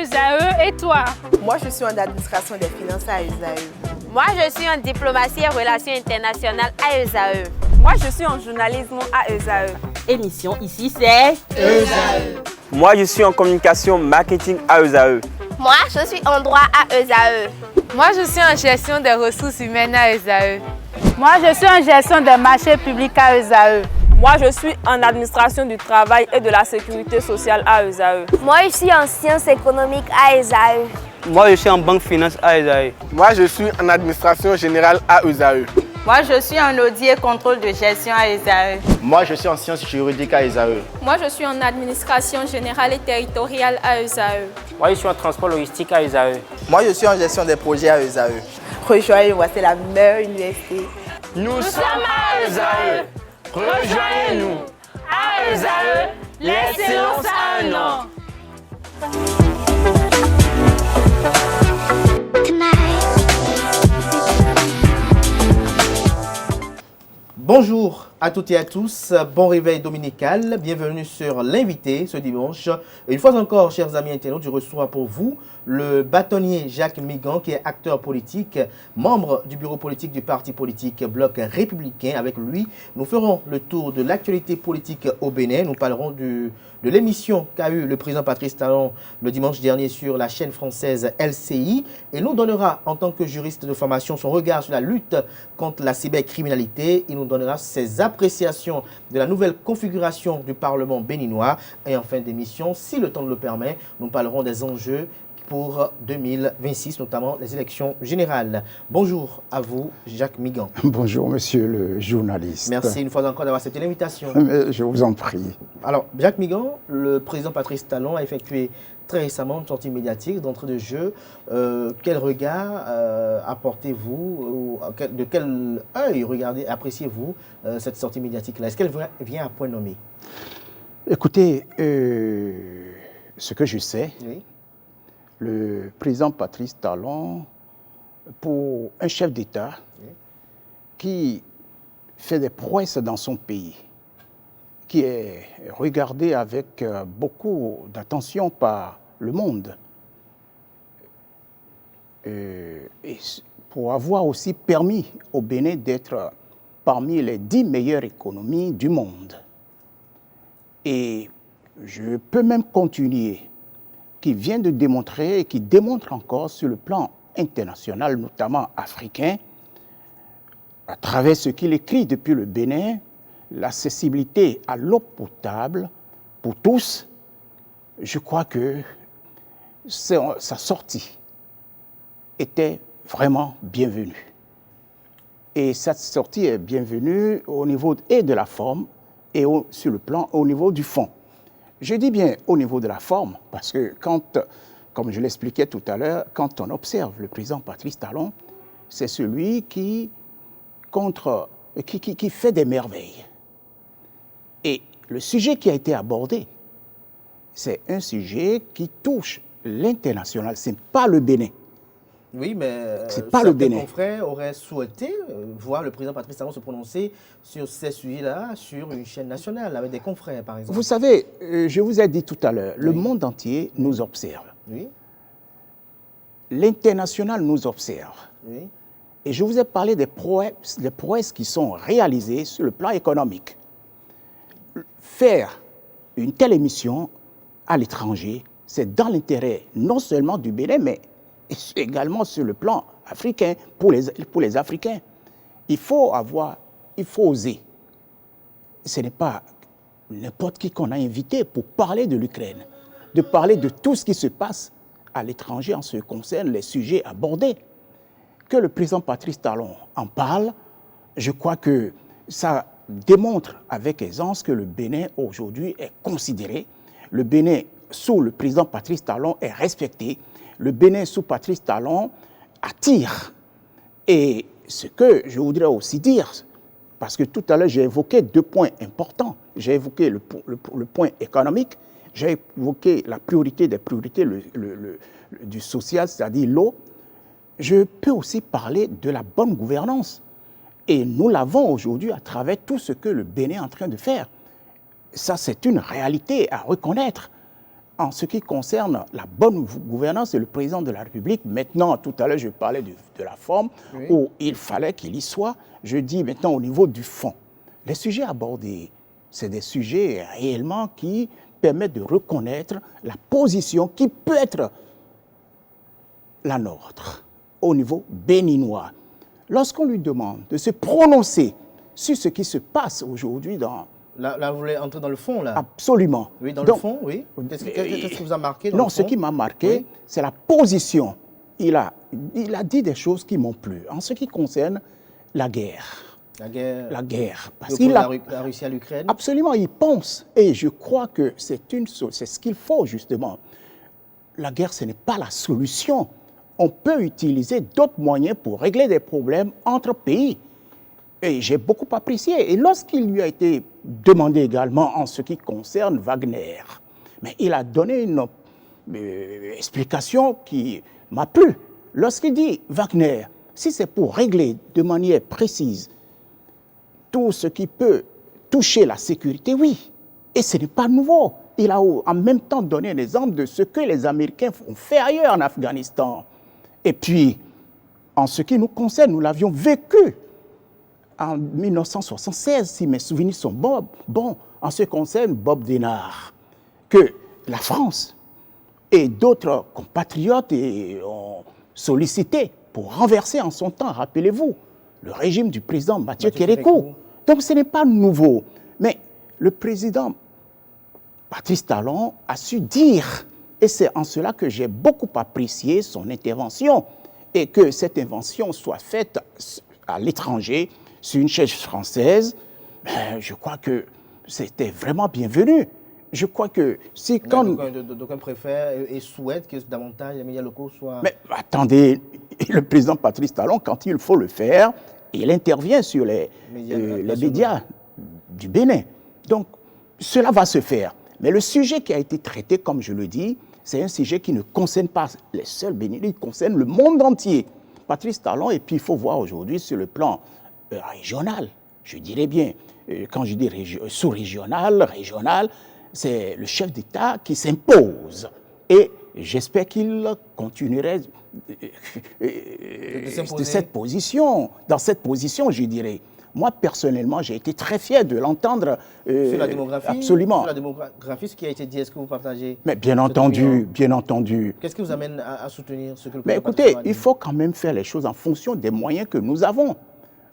ESAE et toi? Moi, je suis en administration des finances à ESAE. Moi, je suis en diplomatie et relations internationales à ESAE. Moi, je suis en journalisme à ESAE. Émission ici, c'est ESAE. Moi, je suis en communication marketing à ESAE. Moi, je suis en droit à ESAE. Moi, je suis en gestion des ressources humaines à ESAE. Moi, je suis en gestion des marchés publics à ESAE. Moi, je suis en administration du travail et de la sécurité sociale à ESAE. Moi, je suis en sciences économiques à ESAE. Moi, je suis en banque finance à ESAE. Moi, je suis en administration générale à ESAE. Moi, je suis en audit et contrôle de gestion à ESAE. Moi, je suis en sciences juridiques à ESAE. Moi, je suis en administration générale et territoriale à ESAE. Moi, je suis en transport logistique à ESAE. Moi, je suis en gestion des projets à ESAE. Rejoignez-moi, c'est la meilleure université. Nous sommes à ESAE. Rejoignez-nous. À ESAE, l'excellence a un nom. Bonjour à toutes et à tous, bon réveil dominical, bienvenue sur l'invité ce dimanche. Une fois encore, chers amis internautes, je reçois pour vous le bâtonnier Jacques Migan, qui est acteur politique, membre du bureau politique du parti politique Bloc Républicain. Avec lui, nous ferons le tour de l'actualité politique au Bénin. Nous parlerons de l'émission qu'a eu le président Patrice Talon le dimanche dernier sur la chaîne française LCI et nous donnera, en tant que juriste de formation, son regard sur la lutte contre la cybercriminalité. Il nous donnera ses appréciations de la nouvelle configuration du Parlement béninois. Et en fin d'émission, si le temps le permet, nous parlerons des enjeux pour 2026, notamment les élections générales. Bonjour à vous, Jacques Migan. Bonjour, monsieur le journaliste. Merci une fois encore d'avoir accepté l'invitation. Je vous en prie. Alors, Jacques Migan, le président Patrice Talon a effectué très récemment une sortie médiatique d'entrée de jeu. Quel regard apportez-vous, de quel œil appréciez-vous cette sortie médiatique-là? Est-ce qu'elle vient à point nommé? Écoutez, ce que je sais, oui. Le président Patrice Talon, pour un chef d'État qui fait des prouesses dans son pays, qui est regardé avec beaucoup d'attention par le monde, et pour avoir aussi permis au Bénin d'être parmi les 10 meilleures économies du monde. Et je peux même continuer, qui vient de démontrer et qui démontre encore sur le plan international, notamment africain, à travers ce qu'il écrit depuis le Bénin, l'accessibilité à l'eau potable pour tous. Je crois que sa sortie était vraiment bienvenue. Et cette sortie est bienvenue au niveau et de la forme et sur le plan au niveau du fond. Je dis bien au niveau de la forme, parce que comme je l'expliquais tout à l'heure, quand on observe le président Patrice Talon, c'est celui qui fait des merveilles. Et le sujet qui a été abordé, c'est un sujet qui touche l'international, ce n'est pas le Bénin. Oui, mais certains confrères auraient souhaité voir le président Patrice Talon se prononcer sur ces sujets-là sur une chaîne nationale, avec des confrères, par exemple. Vous savez, je vous ai dit tout à l'heure, le monde entier nous observe. Oui. L'international nous observe. Oui. Et je vous ai parlé des prouesses qui sont réalisées sur le plan économique. Faire une telle émission à l'étranger, c'est dans l'intérêt non seulement du Bénin, mais également sur le plan africain, pour les Africains. Il faut oser. Ce n'est pas n'importe qui qu'on a invité pour parler de l'Ukraine, de parler de tout ce qui se passe à l'étranger en ce qui concerne les sujets abordés. Que le président Patrice Talon en parle, je crois que ça démontre avec aisance que le Bénin aujourd'hui est considéré. Le Bénin, sous le président Patrice Talon, est respecté. Le Bénin sous Patrice Talon attire. Et ce que je voudrais aussi dire, parce que tout à l'heure j'ai évoqué 2 points importants. J'ai évoqué le point économique, j'ai évoqué la priorité des priorités du social, c'est-à-dire l'eau. Je peux aussi parler de la bonne gouvernance. Et nous l'avons aujourd'hui à travers tout ce que le Bénin est en train de faire. Ça, c'est une réalité à reconnaître. en ce qui concerne la bonne gouvernance, c'est le président de la République. Maintenant, tout à l'heure, je parlais de la forme, où il fallait qu'il y soit. Je dis maintenant au niveau du fond. Les sujets abordés, c'est des sujets réellement qui permettent de reconnaître la position qui peut être la nôtre au niveau béninois. Lorsqu'on lui demande de se prononcer sur ce qui se passe aujourd'hui dans... Là, vous voulez entrer dans le fond, là? Absolument. Oui, dans le fond, oui. Qu'est-ce qui vous a marqué dans le fond? Ce qui m'a marqué, c'est la position. Il a dit des choses qui m'ont plu. En ce qui concerne la guerre. La guerre. Parce qu'il la Russie à l'Ukraine. Absolument, il pense. Et je crois que c'est ce qu'il faut, justement. La guerre, ce n'est pas la solution. On peut utiliser d'autres moyens pour régler des problèmes entre pays. Et j'ai beaucoup apprécié. Et lorsqu'il lui a été demandé également en ce qui concerne Wagner, mais il a donné une explication qui m'a plu. Lorsqu'il dit Wagner, si c'est pour régler de manière précise tout ce qui peut toucher la sécurité, oui. Et ce n'est pas nouveau. Il a en même temps donné un exemple de ce que les Américains ont fait ailleurs en Afghanistan. Et puis, en ce qui nous concerne, nous l'avions vécu en 1976, si mes souvenirs sont bons, en ce qui concerne Bob Denard, que la France et d'autres compatriotes ont sollicité pour renverser en son temps, rappelez-vous, le régime du président Mathieu Kérékou. Donc ce n'est pas nouveau. Mais le président Patrice Talon a su dire, et c'est en cela que j'ai beaucoup apprécié son intervention, et que cette intervention soit faite à l'étranger, sur une chaise française, je crois que c'était vraiment bienvenu. Je crois que si quand... Donc on préfère et souhaite que davantage les médias locaux soient... Mais attendez, le président Patrice Talon, quand il faut le faire, il intervient sur les médias du Bénin. Donc cela va se faire. Mais le sujet qui a été traité, comme je le dis, c'est un sujet qui ne concerne pas les seuls Béninois, il concerne le monde entier. Patrice Talon, et puis il faut voir aujourd'hui sur le plan régional, je dirais bien, quand je dis sous-régional, régional, c'est le chef d'État qui s'impose. Et j'espère qu'il continuerait dans cette position, je dirais. Moi, personnellement, j'ai été très fier de l'entendre. Sur la démographie, absolument. Sur la démographie, ce qui a été dit, est-ce que vous partagez? Mais bien entendu, bien entendu. Qu'est-ce qui vous amène à soutenir ce que le Mais écoutez, il faut quand même faire les choses en fonction des moyens que nous avons.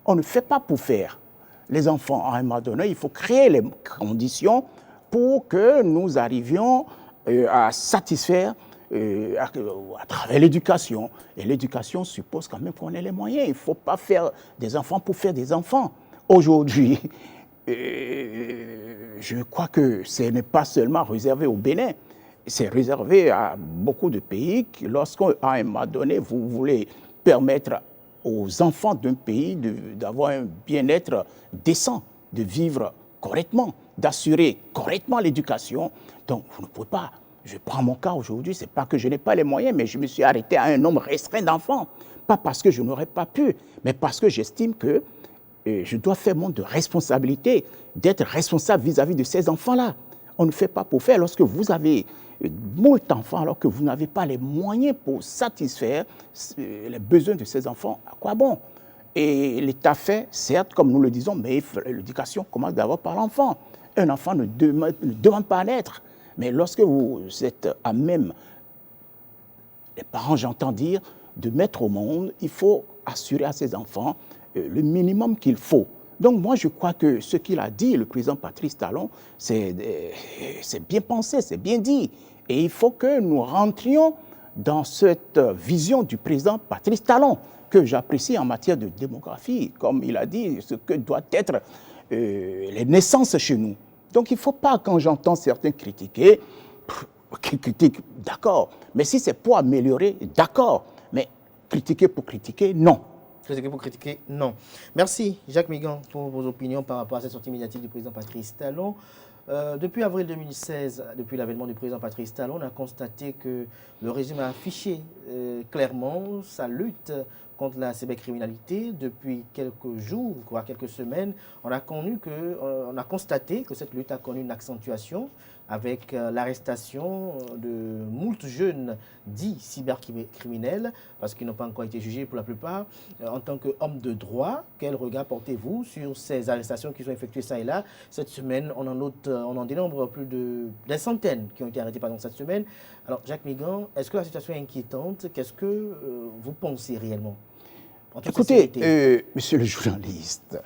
On ne fait pas pour faire. Les enfants, à un moment donné, il faut créer les conditions pour que nous arrivions à satisfaire à travers l'éducation. Et l'éducation suppose quand même qu'on ait les moyens. Il ne faut pas faire des enfants pour faire des enfants. Aujourd'hui, je crois que ce n'est pas seulement réservé au Bénin, c'est réservé à beaucoup de pays qui, lorsqu'à un moment donné, vous voulez permettre aux enfants d'un pays d'avoir un bien-être décent, de vivre correctement, d'assurer correctement l'éducation. Donc, vous ne pouvez pas. Je prends mon cas aujourd'hui, ce n'est pas que je n'ai pas les moyens, mais je me suis arrêté à un nombre restreint d'enfants. Pas parce que je n'aurais pas pu, mais parce que j'estime que je dois faire mon de responsabilité, d'être responsable vis-à-vis de ces enfants-là. On ne fait pas pour faire. Lorsque vous avez moult enfants, alors que vous n'avez pas les moyens pour satisfaire les besoins de ces enfants, à quoi bon? Et l'État fait, certes, comme nous le disons, mais l'éducation commence d'abord par l'enfant. Un enfant ne demande pas à naître. Mais lorsque vous êtes à même, les parents, j'entends dire, de mettre au monde, il faut assurer à ces enfants le minimum qu'il faut. Donc moi, je crois que ce qu'il a dit, le président Patrice Talon, c'est bien pensé, c'est bien dit. Et il faut que nous rentrions dans cette vision du président Patrice Talon, que j'apprécie en matière de démographie, comme il a dit, ce que doivent être les naissances chez nous. Donc il ne faut pas, quand j'entends certains critiquer, critiquent, d'accord. Mais si c'est pour améliorer, d'accord. Mais critiquer pour critiquer, non. Critiquer pour critiquer, non. Merci, Jacques Migan, pour vos opinions par rapport à cette sortie médiatique du président Patrice Talon. Depuis avril 2016, depuis l'avènement du président Patrice Talon, on a constaté que le régime a affiché clairement sa lutte contre la cybercriminalité. Depuis quelques jours, voire quelques semaines, on a constaté que cette lutte a connu une accentuation avec l'arrestation de moult jeunes dits cybercriminels, parce qu'ils n'ont pas encore été jugés pour la plupart. En tant qu'homme de droit, quel regard portez-vous sur ces arrestations qui sont effectuées ça et là? Cette semaine, on en dénombre plus des centaines qui ont été arrêtés pendant cette semaine. Alors, Jacques Migan, est-ce que la situation est inquiétante? Qu'est-ce que vous pensez réellement? Écoutez, monsieur le journaliste,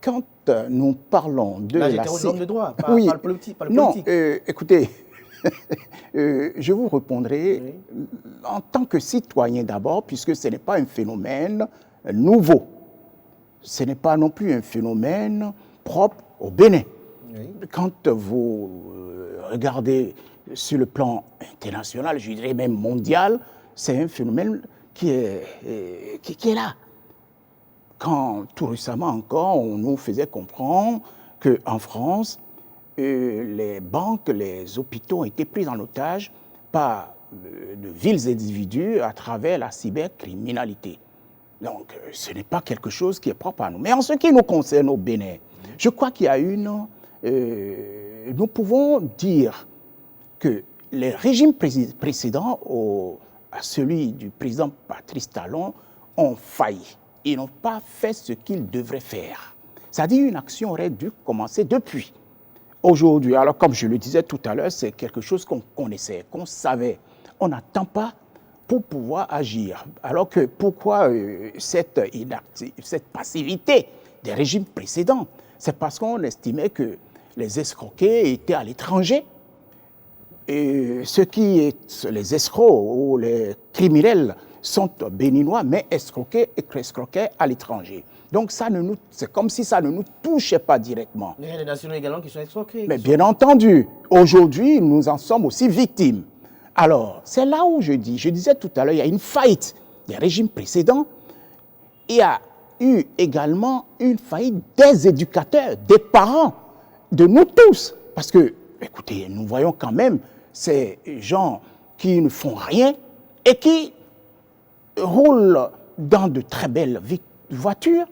quand nous parlons de là, la... l'homme de droit, pas le politique. Non, écoutez, je vous répondrai en tant que citoyen d'abord, puisque ce n'est pas un phénomène nouveau. Ce n'est pas non plus un phénomène propre au Bénin. Quand vous regardez sur le plan international, je dirais même mondial, c'est un phénomène qui est là. Quand tout récemment encore, on nous faisait comprendre qu'en France, les banques, les hôpitaux ont été pris en otage par de vils individus à travers la cybercriminalité. Donc, ce n'est pas quelque chose qui est propre à nous. Mais en ce qui nous concerne au Bénin, je crois qu'il y a nous pouvons dire que les régimes précédents, à celui du président Patrice Talon, ont failli. Ils n'ont pas fait ce qu'ils devraient faire. C'est-à-dire une action aurait dû commencer depuis. Aujourd'hui, alors comme je le disais tout à l'heure, c'est quelque chose qu'on connaissait, qu'on savait. On n'attend pas pour pouvoir agir. Alors que pourquoi cette passivité des régimes précédents? C'est parce qu'on estimait que les escroqués étaient à l'étranger. Et les escrocs ou les criminels sont béninois, mais escroqués à l'étranger. Donc c'est comme si ça ne nous touchait pas directement. Mais il y a des nationaux également qui sont escroqués. Mais bien entendu, aujourd'hui, nous en sommes aussi victimes. Alors, c'est là où je disais tout à l'heure, il y a une faillite des régimes précédents. Il y a eu également une faillite des éducateurs, des parents, de nous tous. Parce que, écoutez, nous voyons quand même ces gens qui ne font rien et qui roulent dans de très belles voitures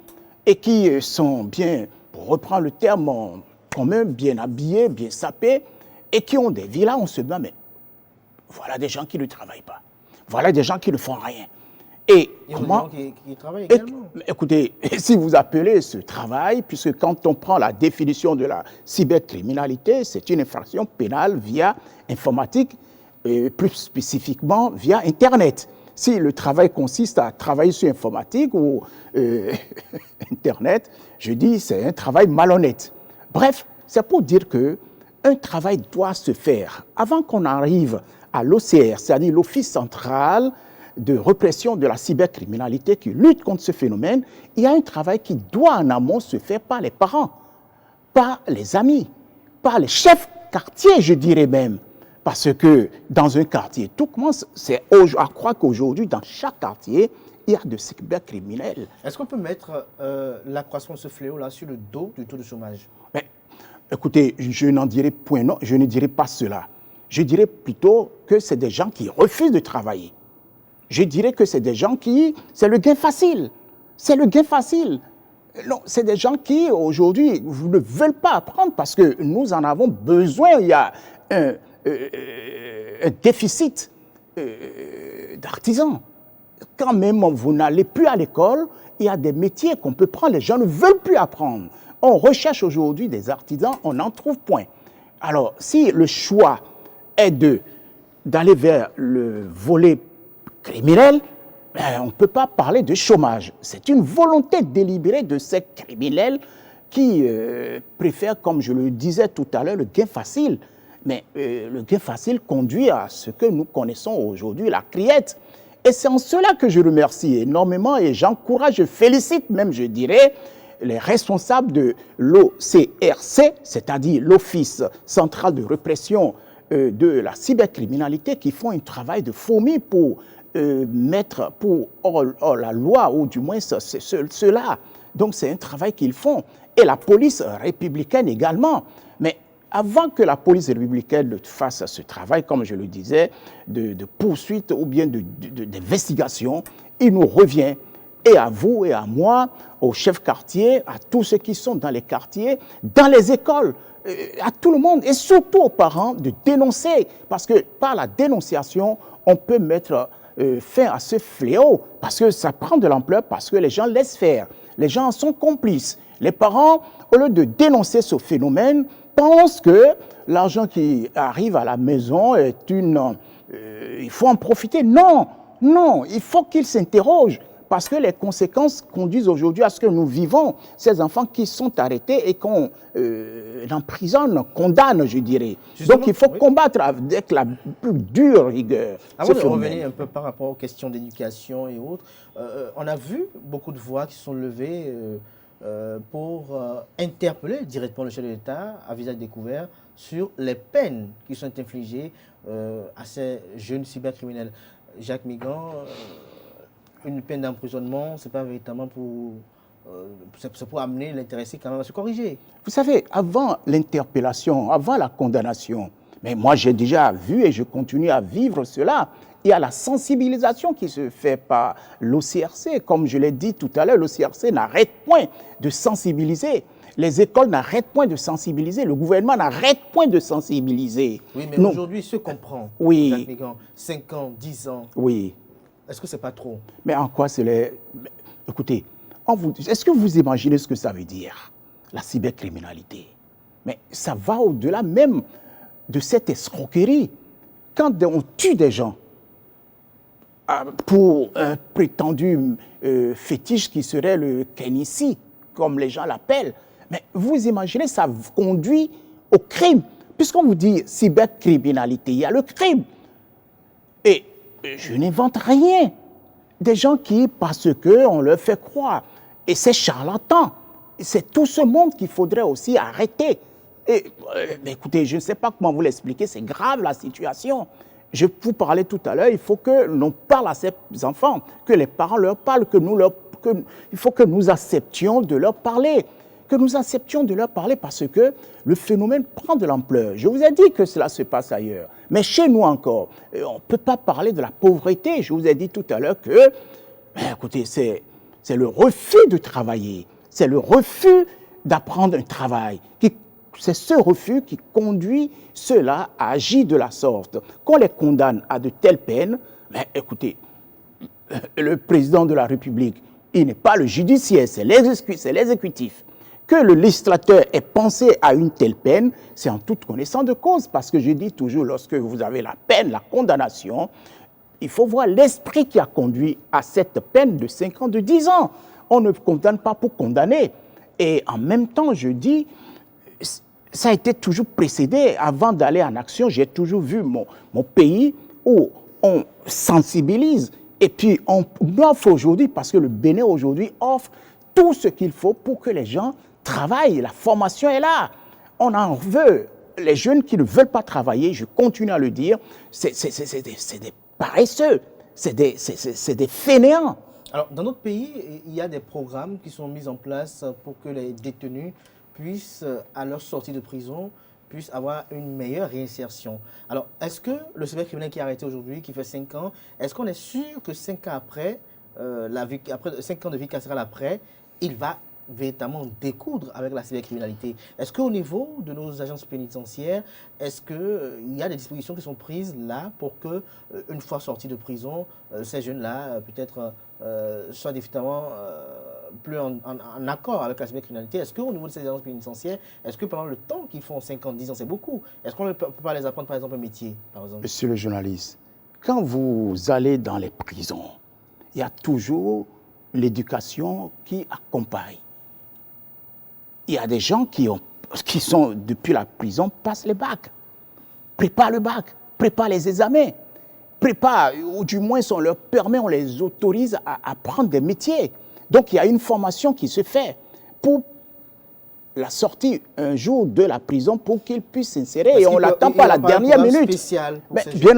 et qui sont bien, pour reprendre le terme commun, bien habillés, bien sapés, et qui ont des villas. On se dit, mais voilà des gens qui ne travaillent pas. Voilà des gens qui ne font rien. Et comment qui travaillent également. Écoutez, si vous appelez ce travail, puisque quand on prend la définition de la cybercriminalité, c'est une infraction pénale via informatique, et plus spécifiquement via Internet. Si le travail consiste à travailler sur informatique ou Internet, je dis c'est un travail malhonnête. Bref, c'est pour dire qu'un travail doit se faire. Avant qu'on arrive à l'OCR, c'est-à-dire l'Office central de répression de la cybercriminalité qui lutte contre ce phénomène, il y a un travail qui doit en amont se faire par les parents, par les amis, par les chefs quartiers, je dirais même. Parce que dans un quartier, tout commence, à croire qu'aujourd'hui, dans chaque quartier, il y a de cybercriminels. Est-ce qu'on peut mettre l'accroissement de ce fléau-là sur le dos du taux de chômage? Mais, écoutez, je n'en dirai point non, je ne dirai pas cela. Je dirais plutôt que c'est des gens qui refusent de travailler. Je dirais que c'est des gens c'est le gain facile. C'est le gain facile. Non, c'est des gens qui, aujourd'hui, ne veulent pas apprendre parce que nous en avons besoin. Il y a un déficit d'artisans. Quand même vous n'allez plus à l'école, il y a des métiers qu'on peut prendre, les gens ne veulent plus apprendre. On recherche aujourd'hui des artisans, on n'en trouve point. Alors, si le choix est d'aller vers le volet criminel, on ne peut pas parler de chômage. C'est une volonté délibérée de ces criminels qui préfèrent, comme je le disais tout à l'heure, le gain facile. Mais le gain facile conduit à ce que nous connaissons aujourd'hui, la criette. Et c'est en cela que je remercie énormément et j'encourage, je félicite même, je dirais, les responsables de l'OCRC, c'est-à-dire l'Office central de répression de la cybercriminalité, qui font un travail de fourmi pour mettre hors la loi, ou du moins cela. Donc c'est un travail qu'ils font. Et la police républicaine également. Mais avant que la police républicaine fasse ce travail, comme je le disais, de poursuite ou bien d'investigation, il nous revient, et à vous et à moi, aux chefs quartiers, à tous ceux qui sont dans les quartiers, dans les écoles, à tout le monde et surtout aux parents de dénoncer. Parce que par la dénonciation, on peut mettre fin à ce fléau. Parce que ça prend de l'ampleur, parce que les gens laissent faire. Les gens en sont complices. Les parents, au lieu de dénoncer ce phénomène, pensent que l'argent qui arrive à la maison est il faut en profiter. Non, non, il faut qu'ils s'interrogent. Parce que les conséquences conduisent aujourd'hui à ce que nous vivons. Ces enfants qui sont arrêtés et qu'on emprisonne, condamne, je dirais. Justement, donc il faut combattre avec la plus dure rigueur. Avant de revenir un peu par rapport aux questions d'éducation et autres, on a vu beaucoup de voix qui sont levées pour interpeller directement le chef de l'État à visage découvert sur les peines qui sont infligées à ces jeunes cybercriminels. Jacques Migan, une peine d'emprisonnement, c'est pas véritablement c'est pour amener l'intéressé quand même à se corriger. Vous savez, avant l'interpellation, avant la condamnation, mais moi j'ai déjà vu et je continue à vivre cela, il y a la sensibilisation qui se fait par l'OCRC. Comme je l'ai dit tout à l'heure, l'OCRC n'arrête point de sensibiliser. Les écoles n'arrêtent point de sensibiliser. Le gouvernement n'arrête point de sensibiliser. Oui, mais aujourd'hui, ce qu'on prend, oui. Jacques Migan, 5 ans, 10 ans, oui. Est-ce que c'est pas trop? Mais en quoi c'est les... Écoutez, est-ce que vous imaginez ce que ça veut dire, la cybercriminalité? Mais ça va au-delà même de cette escroquerie. Quand on tue des gens pour un prétendu fétiche qui serait le Kenissi, comme les gens l'appellent, mais vous imaginez, ça conduit au crime. Puisqu'on vous dit cybercriminalité, il y a le crime. Et je n'invente rien. Des gens qui, parce qu'on leur fait croire, et c'est charlatan, c'est tout ce monde qu'il faudrait aussi arrêter. Et, écoutez, je ne sais pas comment vous l'expliquer, c'est grave la situation. Je vous parlais tout à l'heure, il faut que l'on parle à ces enfants, que les parents leur parlent, il faut que nous acceptions de leur parler. Que nous acceptions de leur parler parce que le phénomène prend de l'ampleur. Je vous ai dit que cela se passe ailleurs. Mais chez nous encore, on ne peut pas parler de la pauvreté. Je vous ai dit tout à l'heure que, écoutez, c'est le refus de travailler. C'est le refus d'apprendre un travail. C'est ce refus qui conduit ceux-là à agir de la sorte. Qu'on les condamne à de telles peines, mais écoutez, le président de la République, il n'est pas le judiciaire, c'est l'exécutif. Que le législateur ait pensé à une telle peine, c'est en toute connaissance de cause. Parce que je dis toujours, lorsque vous avez la peine, la condamnation, il faut voir l'esprit qui a conduit à cette peine de 5 ans, de 10 ans. On ne condamne pas pour condamner. Et en même temps, je dis, ça a été toujours précédé. Avant d'aller en action, j'ai toujours vu mon pays où on sensibilise. Et puis, on offre aujourd'hui, parce que le Bénin aujourd'hui offre tout ce qu'il faut pour que les gens travaillent. La formation est là. On en veut. Les jeunes qui ne veulent pas travailler, je continue à le dire, c'est des paresseux, c'est des fainéants. Alors, dans notre pays, il y a des programmes qui sont mis en place pour que les détenus puissent, à leur sortie de prison, puissent avoir une meilleure réinsertion. Alors, est-ce que le cybercriminel qui est arrêté aujourd'hui, qui fait 5 ans, est-ce qu'on est sûr que 5 ans après, après 5 ans de vie carcérale après, il va véritablement découdre avec la cybercriminalité? Est-ce qu'au niveau de nos agences pénitentiaires, est-ce qu'il y a des dispositions qui sont prises là pour que, une fois sortis de prison, ces jeunes-là, peut-être, soient définitivement plus en accord avec la cybercriminalité? Est-ce qu'au niveau de ces agences pénitentiaires, est-ce que pendant le temps qu'ils font, 5 ans, 10 ans, c'est beaucoup, est-ce qu'on ne peut pas les apprendre, par exemple, un métier, par exemple? Monsieur le journaliste, quand vous allez dans les prisons, il y a toujours l'éducation qui accompagne. Il y a des gens qui sont, depuis la prison, passent les bacs, préparent le bac, préparent les examens, préparent, ou du moins on leur permet, on les autorise à apprendre des métiers. Donc il y a une formation qui se fait pour la sortie un jour de la prison pour qu'ils puissent s'insérer. Et on ne l'attend pas à la dernière minute. Mais, bien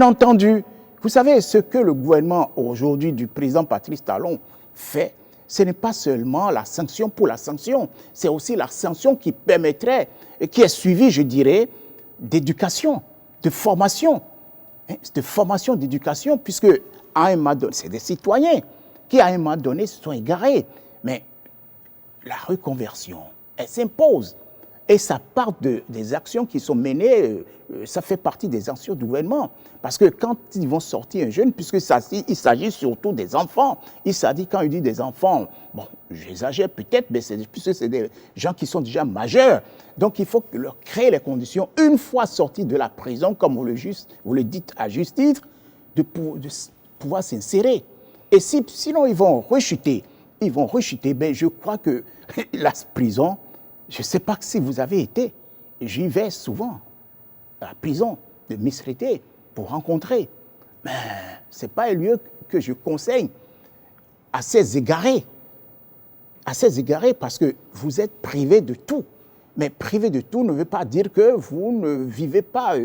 entendu. Vous savez, ce que le gouvernement aujourd'hui du président Patrice Talon fait, ce n'est pas seulement la sanction pour la sanction, c'est aussi la sanction qui permettrait, qui est suivie, je dirais, d'éducation, de formation, d'éducation, puisque à un moment donné, c'est des citoyens qui à un moment donné se sont égarés. Mais la reconversion, elle s'impose. Et ça part des actions qui sont menées, ça fait partie des actions du gouvernement. Parce que quand ils vont sortir un jeune, puisqu'il s'agit surtout des enfants, il s'agit, quand il dit des enfants, bon, j'exagère peut-être, mais puisque c'est des gens qui sont déjà majeurs. Donc il faut leur créer les conditions, une fois sortis de la prison, comme vous le dites à juste titre, de pouvoir s'insérer. Et sinon ils vont rechuter, ben je crois que la prison, je ne sais pas si vous avez été, j'y vais souvent, à la prison de Misrété, pour rencontrer. Mais ce n'est pas un lieu que je conseille à ces égarés. À ces égarés, parce que vous êtes privé de tout. Mais privé de tout ne veut pas dire que vous ne vivez pas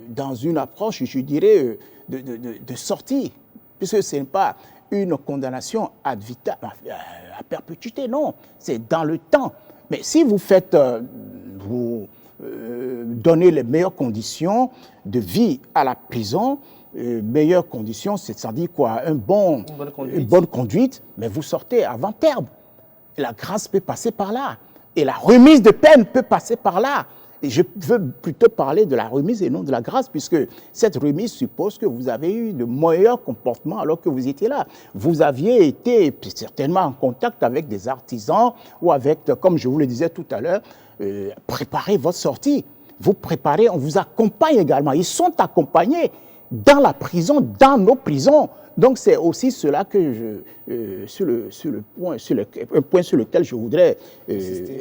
dans une approche, je dirais, de sortie. Puisque ce n'est pas une condamnation ad vitam, à perpétuité, non. C'est dans le temps. Mais si vous faites, donnez les meilleures conditions de vie à la prison, meilleures conditions, c'est-à-dire quoi, une bonne conduite, mais vous sortez avant terme. La grâce peut passer par là. Et la remise de peine peut passer par là. Et je veux plutôt parler de la remise et non de la grâce, puisque cette remise suppose que vous avez eu de meilleurs comportements alors que vous étiez là. Vous aviez été certainement en contact avec des artisans ou avec, comme je vous le disais tout à l'heure, préparer votre sortie. Vous préparez, on vous accompagne également. Ils sont accompagnés dans la prison, dans nos prisons. Donc c'est aussi cela que un point sur lequel je voudrais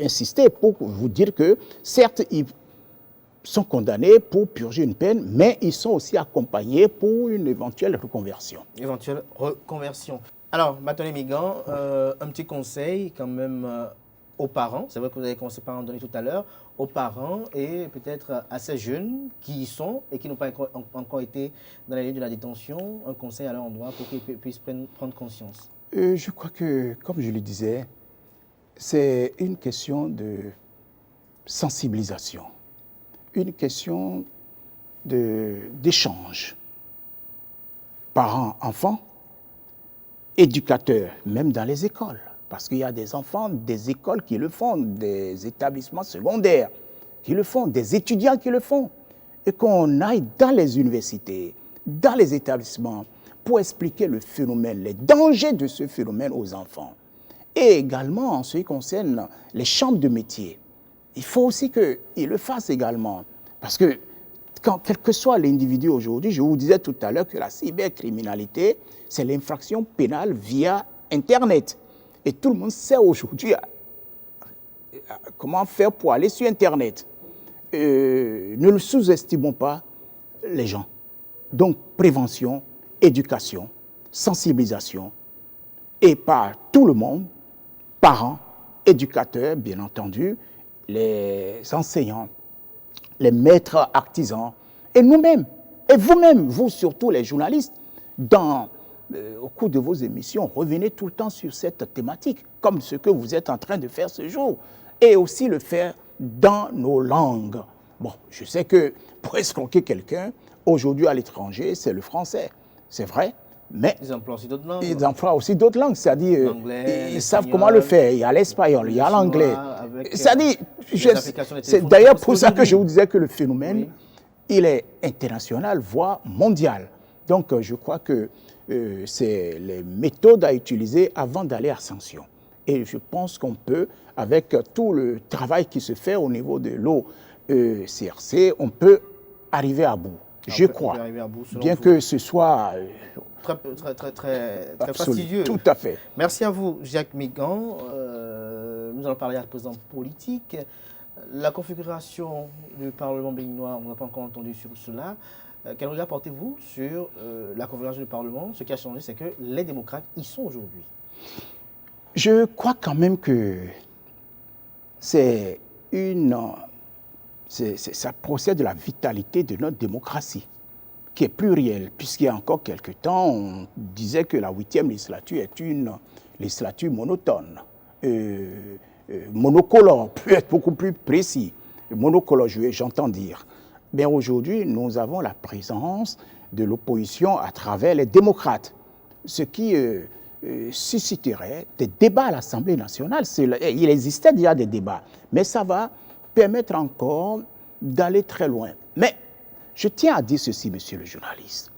insister pour vous dire que certes ils sont condamnés pour purger une peine, mais ils sont aussi accompagnés pour une éventuelle reconversion. Alors, Bâtonnier Migan, un petit conseil quand même aux parents, c'est vrai que vous avez commencé par en donner tout à l'heure, aux parents et peut-être à ces jeunes qui y sont et qui n'ont pas encore été dans les lieux de la détention, un conseil à leur endroit pour qu'ils puissent prendre conscience. Je crois que, comme je le disais, c'est une question de sensibilisation, une question d'échange. Parents-enfants, éducateurs, même dans les écoles. Parce qu'il y a des enfants des écoles qui le font, des établissements secondaires qui le font, des étudiants qui le font. Et qu'on aille dans les universités, dans les établissements, pour expliquer le phénomène, les dangers de ce phénomène aux enfants. Et également, en ce qui concerne les chambres de métier, il faut aussi qu'ils le fassent également. Parce que, quel que soit l'individu aujourd'hui, je vous disais tout à l'heure que la cybercriminalité, c'est l'infraction pénale via Internet. Et tout le monde sait aujourd'hui comment faire pour aller sur Internet. Ne le sous-estimons pas les gens. Donc, prévention, éducation, sensibilisation, et par tout le monde, parents, éducateurs, bien entendu, les enseignants, les maîtres artisans, et nous-mêmes, et vous-même, vous surtout les journalistes, au cours de vos émissions, revenez tout le temps sur cette thématique, comme ce que vous êtes en train de faire ce jour, et aussi le faire dans nos langues. Bon, je sais que pour escroquer quelqu'un, aujourd'hui à l'étranger, c'est le français, c'est vrai, mais ils emploient aussi d'autres langues. Ils emploient aussi d'autres langues, c'est-à-dire ils savent comment le faire. Il y a l'espagnol, il y a l'anglais. C'est-à-dire, c'est d'ailleurs pour ça que je vous disais que le phénomène, il est international, voire mondial. Donc, je crois que c'est les méthodes à utiliser avant d'aller à sanction. Et je pense qu'on peut, avec tout le travail qui se fait au niveau de l'OCRC, on peut arriver à bout. Je crois, bien que ce soit très fastidieux. Tout à fait. Merci à vous, Jacques Migan. Nous allons parler à présent politique. La configuration du Parlement béninois, on n'a pas encore entendu sur cela. Quel regard portez-vous sur la configuration du Parlement? Ce qui a changé, c'est que les démocrates y sont aujourd'hui. Je crois quand même que ça procède de la vitalité de notre démocratie, qui est plurielle, puisqu'il y a encore quelques temps, on disait que la 8e législature est une législature monotone, monocolore, peut être beaucoup plus précis. Monocolore, j'entends dire. Mais aujourd'hui, nous avons la présence de l'opposition à travers les démocrates, ce qui susciterait des débats à l'Assemblée nationale. Il existait déjà des débats, mais ça va permettre encore d'aller très loin. Mais je tiens à dire ceci, monsieur le journaliste,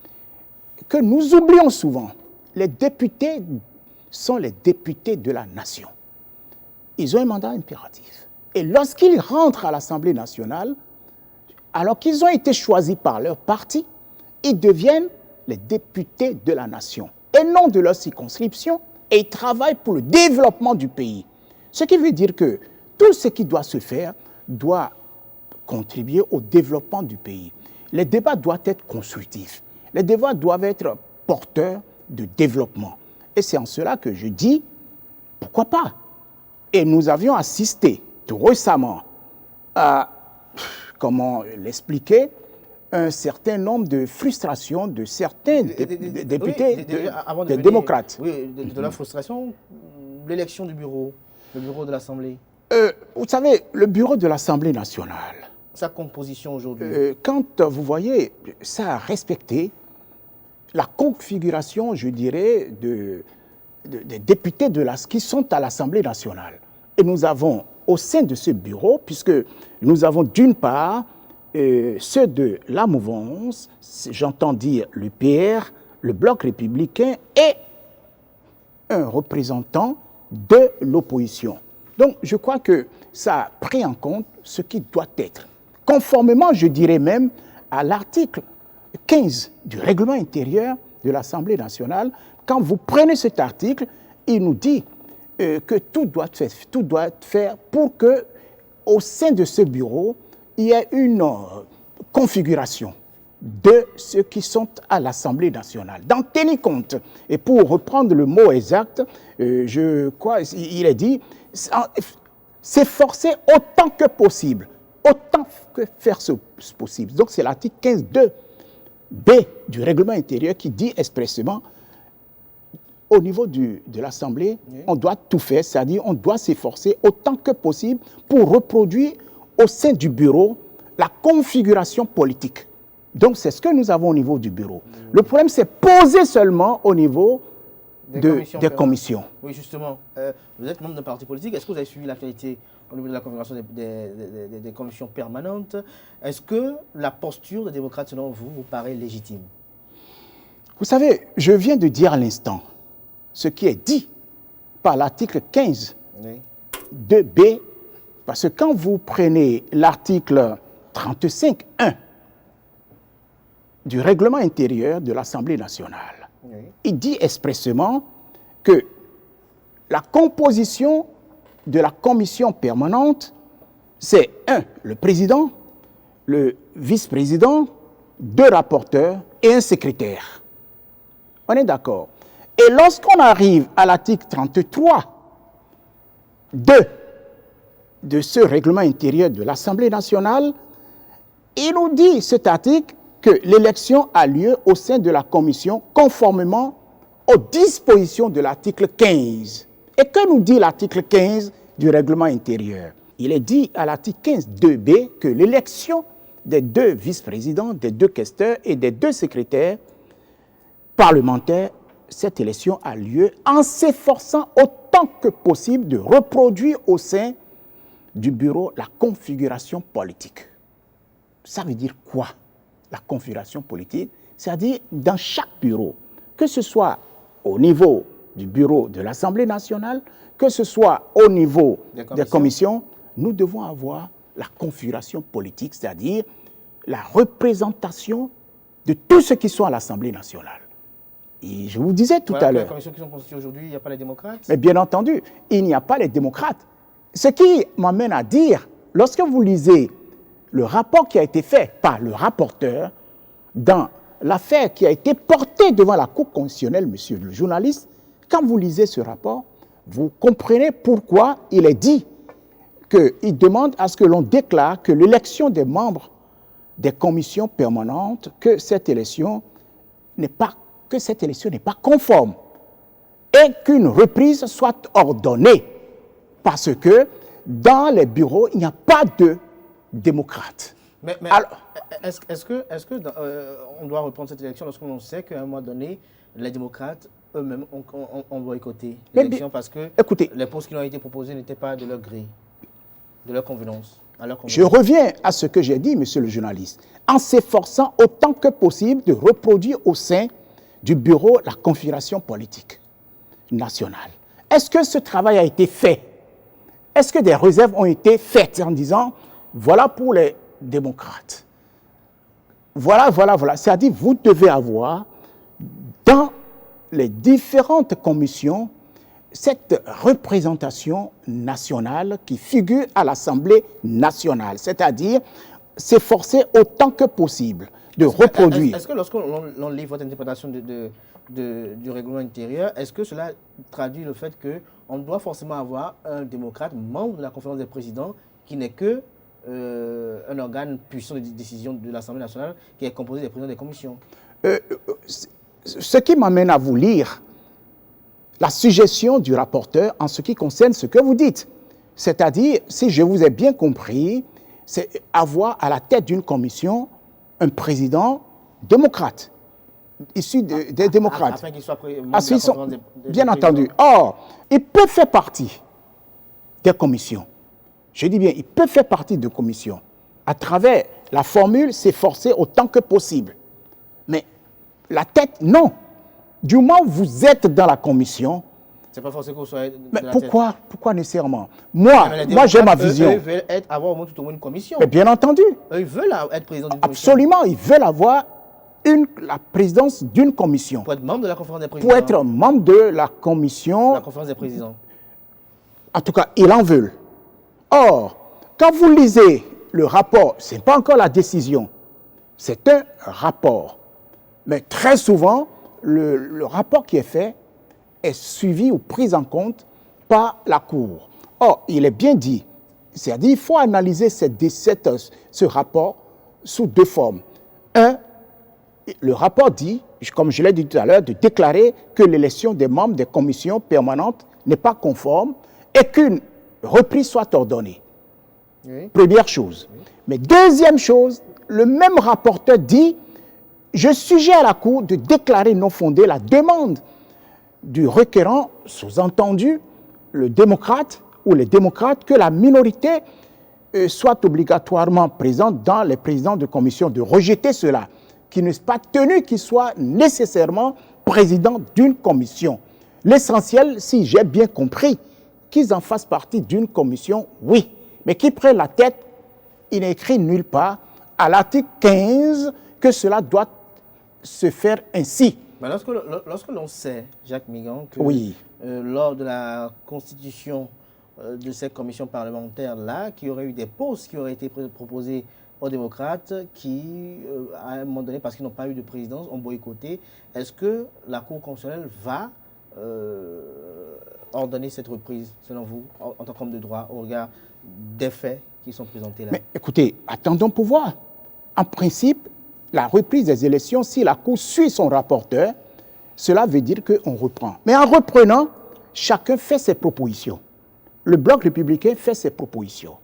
que nous oublions souvent, les députés sont les députés de la nation. Ils ont un mandat impératif. Et lorsqu'ils rentrent à l'Assemblée nationale, alors qu'ils ont été choisis par leur parti, ils deviennent les députés de la nation et non de leur circonscription, et ils travaillent pour le développement du pays. Ce qui veut dire que tout ce qui doit se faire doit contribuer au développement du pays. Les débats doivent être constructifs. Les débats doivent être porteurs de développement. Et c'est en cela que je dis, pourquoi pas? Et nous avions assisté tout récemment à, comment l'expliquer, un certain nombre de frustrations de certains députés, des démocrates. Oui, de la frustration, l'élection du bureau, le bureau de l'Assemblée. Vous savez, le bureau de l'Assemblée nationale, sa composition aujourd'hui. Quand vous voyez, ça a respecté la configuration, je dirais, des députés qui sont à l'Assemblée nationale. Et nous avons, au sein de ce bureau, puisque nous avons d'une part ceux de la mouvance, j'entends dire le PR, le Bloc républicain et un représentant de l'opposition. Donc, je crois que ça a pris en compte ce qui doit être. Conformément, je dirais même, à l'article 15 du règlement intérieur de l'Assemblée nationale, quand vous prenez cet article, il nous dit que tout doit être fait pour que, au sein de ce bureau, il y ait une configuration de ceux qui sont à l'Assemblée nationale, d'en tenir compte. Et pour reprendre le mot exact, je crois, il est dit, s'efforcer autant que possible, autant que faire ce possible. Donc c'est l'article 15.2b du règlement intérieur qui dit expressément, au niveau de l'Assemblée, on doit tout faire, c'est-à-dire on doit s'efforcer autant que possible pour reproduire au sein du bureau la configuration politique. Donc c'est ce que nous avons au niveau du bureau. Le problème, c'est posé seulement au niveau des commissions. Oui, justement. Vous êtes membre d'un parti politique. Est-ce que vous avez suivi l'actualité au niveau de la configuration des commissions permanentes? Est-ce que la posture des démocrates, selon vous, vous paraît légitime? Vous savez, je viens de dire à l'instant ce qui est dit par l'article 15.2b, parce que quand vous prenez l'article 35.1 du règlement intérieur de l'Assemblée nationale, il dit expressément que la composition de la commission permanente, c'est 1, le président, le vice-président, 2 rapporteurs et un secrétaire. On est d'accord? Et lorsqu'on arrive à l'article 33.2 de ce règlement intérieur de l'Assemblée nationale, il nous dit, cet article, que l'élection a lieu au sein de la commission conformément aux dispositions de l'article 15. Et que nous dit l'article 15 du règlement intérieur? Il est dit à l'article 15.2b que l'élection des 2 vice-présidents, des 2 questeurs et des 2 secrétaires parlementaires, cette élection a lieu en s'efforçant autant que possible de reproduire au sein du bureau la configuration politique. Ça veut dire quoi, la configuration politique? C'est-à-dire dans chaque bureau, que ce soit au niveau du bureau de l'Assemblée nationale, que ce soit au niveau des commissions, nous devons avoir la configuration politique, c'est-à-dire la représentation de tous ceux qui sont à l'Assemblée nationale. Et je vous disais tout à l'heure. Les commissions qui sont constituées aujourd'hui, il n'y a pas les démocrates? Mais bien entendu, il n'y a pas les démocrates. Ce qui m'amène à dire, lorsque vous lisez le rapport qui a été fait par le rapporteur dans l'affaire qui a été portée devant la Cour constitutionnelle, monsieur le journaliste, quand vous lisez ce rapport, vous comprenez pourquoi il est dit qu'il demande à ce que l'on déclare que l'élection des membres des commissions permanentes, que cette élection n'est pas conforme et qu'une reprise soit ordonnée parce que dans les bureaux, il n'y a pas de démocrates. Mais alors, est-ce qu'on doit reprendre cette élection lorsqu'on sait qu'à un moment donné, les démocrates eux-mêmes ont boycotté l'élection parce que les postes qui ont été proposés n'étaient pas de leur gré, de leur convenance? Je reviens à ce que j'ai dit, monsieur le journaliste, en s'efforçant autant que possible de reproduire au sein du bureau la configuration politique nationale. Est-ce que ce travail a été fait? Est-ce que des réserves ont été faites en disant, voilà pour les démocrates. Voilà. C'est-à-dire, vous devez avoir dans les différentes commissions cette représentation nationale qui figure à l'Assemblée nationale. C'est-à-dire, s'efforcer autant que possible de reproduire. Est-ce que lorsqu'on lit votre interprétation du règlement intérieur, est-ce que cela traduit le fait qu'on doit forcément avoir un démocrate membre de la conférence des présidents qui n'est que un organe puissant de décision de l'Assemblée nationale qui est composé des présidents des commissions? Ce qui m'amène à vous lire la suggestion du rapporteur en ce qui concerne ce que vous dites. C'est-à-dire, si je vous ai bien compris, c'est avoir à la tête d'une commission un président démocrate, issu des démocrates. Afin qu'il soit membre bien entendu. Or, il peut faire partie des commissions. Je dis bien, il peut faire partie de commissions. À travers la formule, s'efforcer autant que possible. Mais la tête, non. Du moment où vous êtes dans la commission, c'est pas forcément que vous soyez mais pourquoi nécérairement? Moi j'ai ma vision. Eux veulent avoir au moins tout au moins une commission. Mais bien entendu. Eux, ils veulent être président d'une commission. Absolument, ils veulent avoir la présidence d'une commission. Pour être membre de la conférence des présidents. Pour être membre de la commission. La conférence des présidents. En tout cas, ils en veulent. Or, quand vous lisez le rapport, ce n'est pas encore la décision. C'est un rapport. Mais très souvent, le rapport qui est fait est suivi ou pris en compte par la Cour. Or, il est bien dit, c'est-à-dire qu'il faut analyser ce rapport sous deux formes. Un, le rapport dit, comme je l'ai dit tout à l'heure, de déclarer que l'élection des membres des commissions permanentes n'est pas conforme et qu'une reprise soit ordonnée. Oui. Première chose. Oui. Mais deuxième chose, le même rapporteur dit, je suggère à la Cour de déclarer non fondée la demande du requérant, sous-entendu, le démocrate ou les démocrates, que la minorité soit obligatoirement présente dans les présidents de commission, de rejeter cela, qui n'est pas tenu qu'il soit nécessairement président d'une commission. L'essentiel, si j'ai bien compris, qu'ils en fassent partie d'une commission, oui, mais qu'ils prennent la tête, il n'est écrit nulle part, à l'article 15, que cela doit se faire ainsi. Mais lorsque l'on sait, Jacques Migan, que oui. Lors de la constitution de cette commission parlementaire-là, qu'il y aurait eu des postes qui auraient été proposés aux démocrates qui, à un moment donné, parce qu'ils n'ont pas eu de présidence, ont boycotté, est-ce que la Cour constitutionnelle va ordonner cette reprise, selon vous, en tant qu'homme de droit, au regard des faits qui sont présentés là? Mais écoutez, attendons pour voir. En principe, la reprise des élections, si la Cour suit son rapporteur, cela veut dire qu'on reprend. Mais en reprenant, chacun fait ses propositions. Le Bloc républicain fait ses propositions.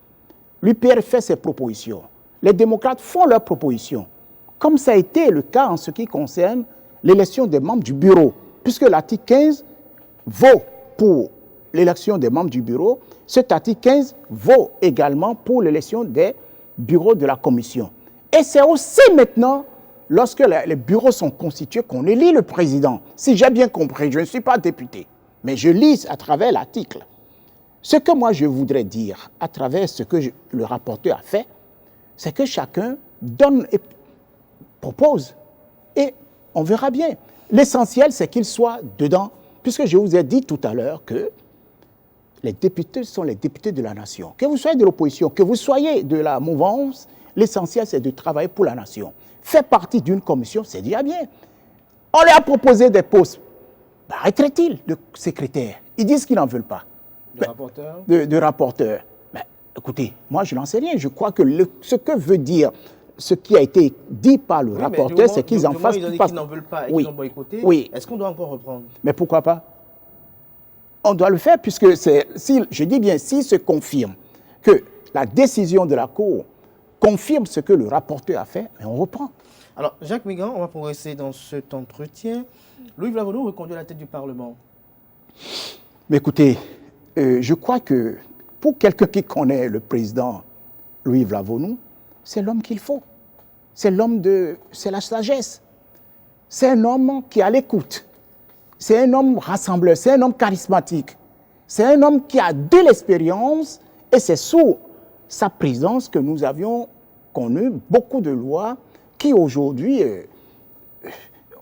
L'UPR fait ses propositions. Les démocrates font leurs propositions. Comme ça a été le cas en ce qui concerne l'élection des membres du bureau. Puisque l'article 15 vaut pour l'élection des membres du bureau, cet article 15 vaut également pour l'élection des bureaux de la commission. Et c'est aussi maintenant, lorsque les bureaux sont constitués, qu'on élit le président. Si j'ai bien compris, je ne suis pas député, mais je lis à travers l'article. Ce que moi je voudrais dire, à travers ce que le rapporteur a fait, c'est que chacun donne et propose. Et on verra bien. L'essentiel, c'est qu'il soit dedans, puisque je vous ai dit tout à l'heure que les députés sont les députés de la nation. Que vous soyez de l'opposition, que vous soyez de la mouvance, l'essentiel, c'est de travailler pour la nation. Faire partie d'une commission, c'est déjà bien. On leur a proposé des postes. Arrêterait-il de secrétaire? Ils disent qu'ils n'en veulent pas. De rapporteur? De rapporteur. Mais, écoutez, moi, je n'en sais rien. Je crois que ce que veut dire, ce qui a été dit par le rapporteur, c'est qu'ils en fassent... Ils ont dit qu'ils n'en veulent pas et qu'ils ont boycotté. Oui. Est-ce qu'on doit encore reprendre? Mais pourquoi pas? On doit le faire puisque je dis bien, s'il se confirme que la décision de la Cour confirme ce que le rapporteur a fait, mais on reprend. Alors, Jacques Migan, on va progresser dans cet entretien. Louis Vlavono reconduit la tête du Parlement. Mais écoutez, je crois que pour quelqu'un qui connaît le président Louis Vlavonou, c'est l'homme qu'il faut. C'est la sagesse. C'est un homme qui a l'écoute. C'est un homme rassembleur, c'est un homme charismatique. C'est un homme qui a de l'expérience et c'est sous sa présence que nous avions connu beaucoup de lois qui aujourd'hui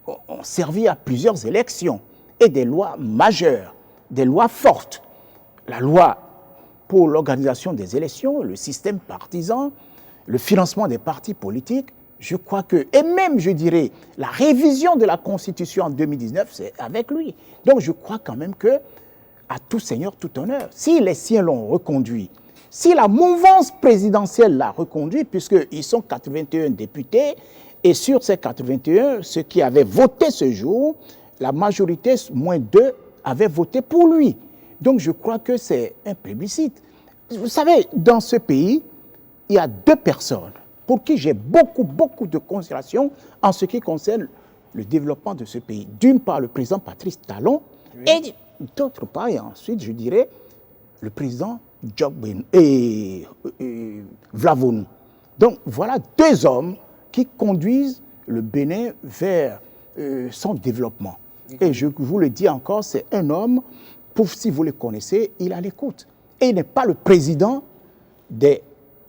ont servi à plusieurs élections et des lois majeures, des lois fortes. La loi pour l'organisation des élections, le système partisan, le financement des partis politiques, je crois que, et même je dirais, la révision de la Constitution en 2019, c'est avec lui. Donc je crois quand même que, à tout seigneur, tout honneur, si les siens l'ont reconduit, si la mouvance présidentielle l'a reconduit, puisqu'ils sont 81 députés, et sur ces 81, ceux qui avaient voté ce jour, la majorité, moins 2, avaient voté pour lui. Donc je crois que c'est un plébiscite. Vous savez, dans ce pays, il y a 2 personnes pour qui j'ai beaucoup de considération en ce qui concerne le développement de ce pays. D'une part, le président Patrice Talon, oui. Et d'autre part, et ensuite, je dirais, le président Vlavonou. Donc voilà 2 hommes qui conduisent le Bénin vers son développement. Et je vous le dis encore, c'est un homme, si vous le connaissez, il a l'écoute. Et il n'est pas le président de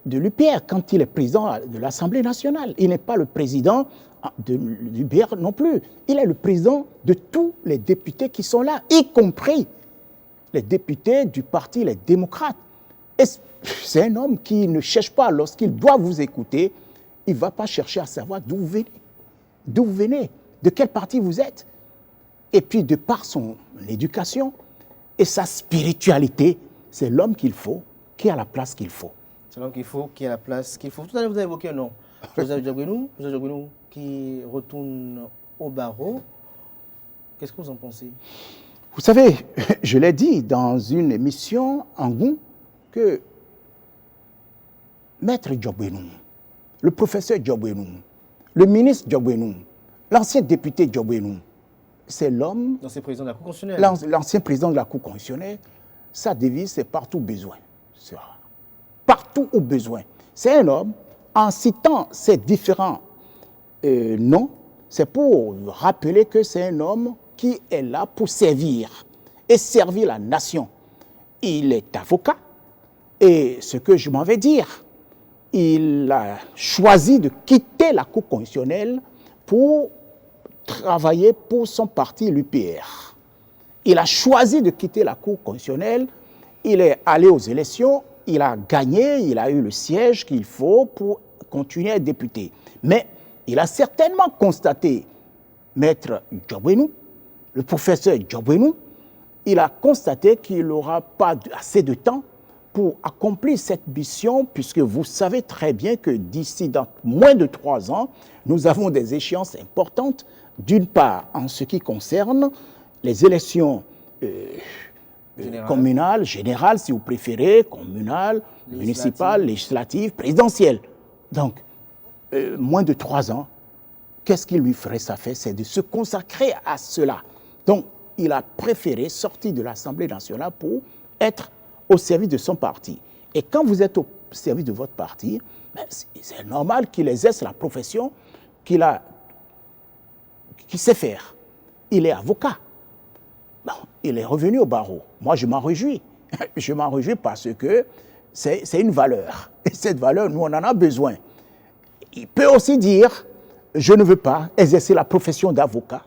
l'UPR quand il est président de l'Assemblée nationale. Il n'est pas le président de l'UPR non plus. Il est le président de tous les députés qui sont là, y compris les députés du parti Les Démocrates. Et c'est un homme qui ne cherche pas, lorsqu'il doit vous écouter, il ne va pas chercher à savoir d'où vous venez, de quel parti vous êtes. Et puis, de par son éducation et sa spiritualité, c'est l'homme qu'il faut, qui a la place qu'il faut. C'est l'homme qu'il faut, qui a la place qu'il faut. Tout à l'heure, vous avez évoqué un nom. Joseph Diogbenou, qui retourne au barreau. Qu'est-ce que vous en pensez? Vous savez, je l'ai dit dans une émission en Goût que Maître Diogbenou, le professeur Diogbenou, le ministre Diogbenou, l'ancien député Diogbenou, c'est l'homme... L'ancien président de la Cour constitutionnelle. L'ancien président de la Cour constitutionnelle, sa devise, c'est partout où besoin. Partout où besoin. C'est un homme, en citant ces différents noms, c'est pour rappeler que c'est un homme qui est là pour servir et servir la nation. Il est avocat et ce que je m'en vais dire, il a choisi de quitter la Cour constitutionnelle pour travailler pour son parti, l'UPR. Il a choisi de quitter la Cour constitutionnelle, il est allé aux élections, il a gagné, il a eu le siège qu'il faut pour continuer à être député. Mais il a certainement constaté, Maître Diogbenou, le professeur Diogbenou, il a constaté qu'il n'aura pas assez de temps pour accomplir cette mission, puisque vous savez très bien que d'ici dans moins de 3 ans, nous avons des échéances importantes, d'une part en ce qui concerne les élections communales, générales si vous préférez, communales, municipales, législatives, présidentielles. Donc, moins de 3 ans, qu'est-ce qui lui ferait ça fait? C'est de se consacrer à cela. Donc, il a préféré sortir de l'Assemblée nationale pour être au service de son parti. Et quand vous êtes au service de votre parti, ben c'est normal qu'il exerce la profession qu'il sait faire. Il est avocat. Bon, il est revenu au barreau. Moi, je m'en réjouis. Je m'en réjouis parce que c'est une valeur. Et cette valeur, nous, on en a besoin. Il peut aussi dire, je ne veux pas exercer la profession d'avocat,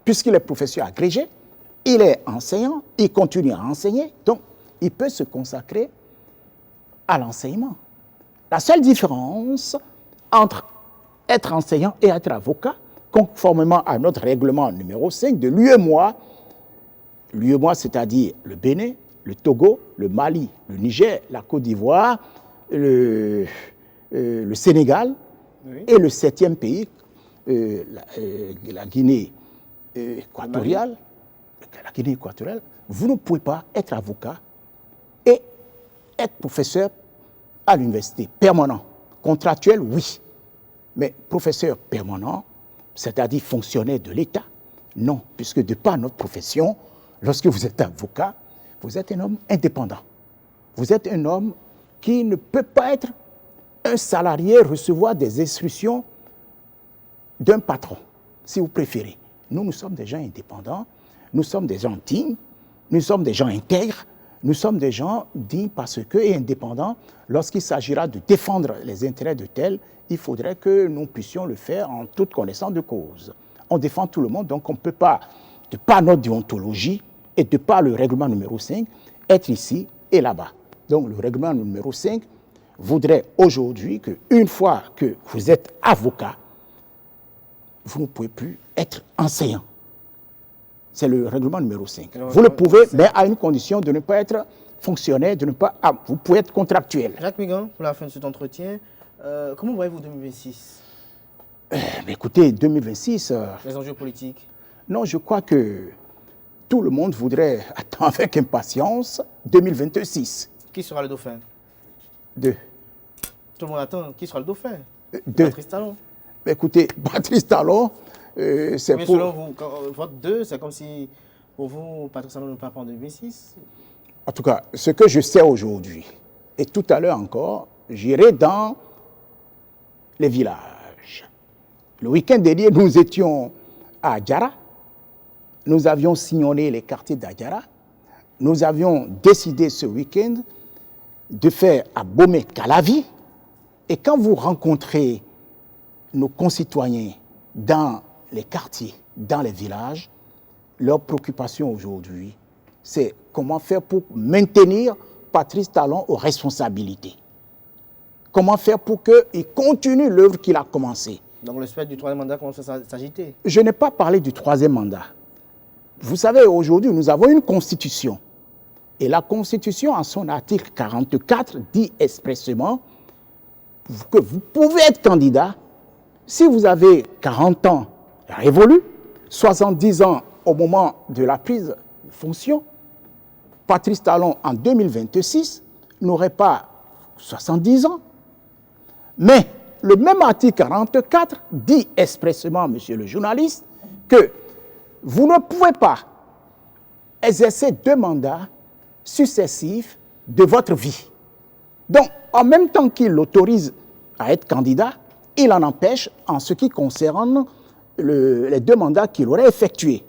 puisqu'il est professeur agrégé, il est enseignant, il continue à enseigner, donc il peut se consacrer à l'enseignement. La seule différence entre être enseignant et être avocat, conformément à notre règlement numéro 5 de l'UEMOA, c'est-à-dire le Bénin, le Togo, le Mali, le Niger, la Côte d'Ivoire, le Sénégal, oui. Et le 7e pays, la Guinée équatoriale, vous ne pouvez pas être avocat et être professeur à l'université, permanent. Contractuel, oui, mais professeur permanent, c'est-à-dire fonctionnaire de l'État, non, puisque de par notre profession, lorsque vous êtes avocat, vous êtes un homme indépendant. Vous êtes un homme qui ne peut pas être un salarié recevoir des instructions d'un patron, si vous préférez. Nous sommes des gens indépendants, nous sommes des gens dignes, nous sommes des gens intègres, nous sommes des gens dignes parce que, et indépendants, lorsqu'il s'agira de défendre les intérêts de tel, il faudrait que nous puissions le faire en toute connaissance de cause. On défend tout le monde, donc on ne peut pas, de par notre déontologie et de par le règlement numéro 5, être ici et là-bas. Donc le règlement numéro 5 voudrait aujourd'hui qu'une fois que vous êtes avocat, vous ne pouvez plus être enseignant. C'est le règlement numéro 5. Vous le pouvez, mais à une condition de ne pas être fonctionnaire, de ne pas... vous pouvez être contractuel. Jacques Migan, pour la fin de cet entretien, comment voyez-vous 2026 ? Écoutez, 2026... les enjeux politiques. Non, je crois que tout le monde voudrait attendre avec impatience 2026. Qui sera le dauphin ? 2. Tout le monde attend. Qui sera le dauphin ? 2. Patrice Talon. Écoutez, Patrice Talon, c'est mais pour... selon vous, vote 2, c'est comme si, pour vous, Patrice Talon ne part pas en 2026 ? En tout cas, ce que je sais aujourd'hui, et tout à l'heure encore, j'irai dans les villages. Le week-end dernier, nous étions à Adjara. Nous avions sillonné les quartiers d'Adjara. Nous avions décidé ce week-end de faire à Bomé-Calavi. Et quand vous rencontrez nos concitoyens dans les quartiers, dans les villages, leur préoccupation aujourd'hui, c'est comment faire pour maintenir Patrice Talon aux responsabilités. Comment faire pour qu'il continue l'œuvre qu'il a commencée. Donc le spectre du troisième mandat commence à s'agiter. Je n'ai pas parlé du troisième mandat. Vous savez, aujourd'hui, nous avons une constitution. Et la constitution, en son article 44, dit expressément que vous pouvez être candidat si vous avez 40 ans révolus, 70 ans au moment de la prise de fonction. Patrice Talon, en 2026, n'aurait pas 70 ans. Mais le même article 44 dit expressément, monsieur le journaliste, que vous ne pouvez pas exercer 2 mandats successifs de votre vie. Donc, en même temps qu'il l'autorise à être candidat, il en empêche en ce qui concerne les 2 mandats qu'il aurait effectués.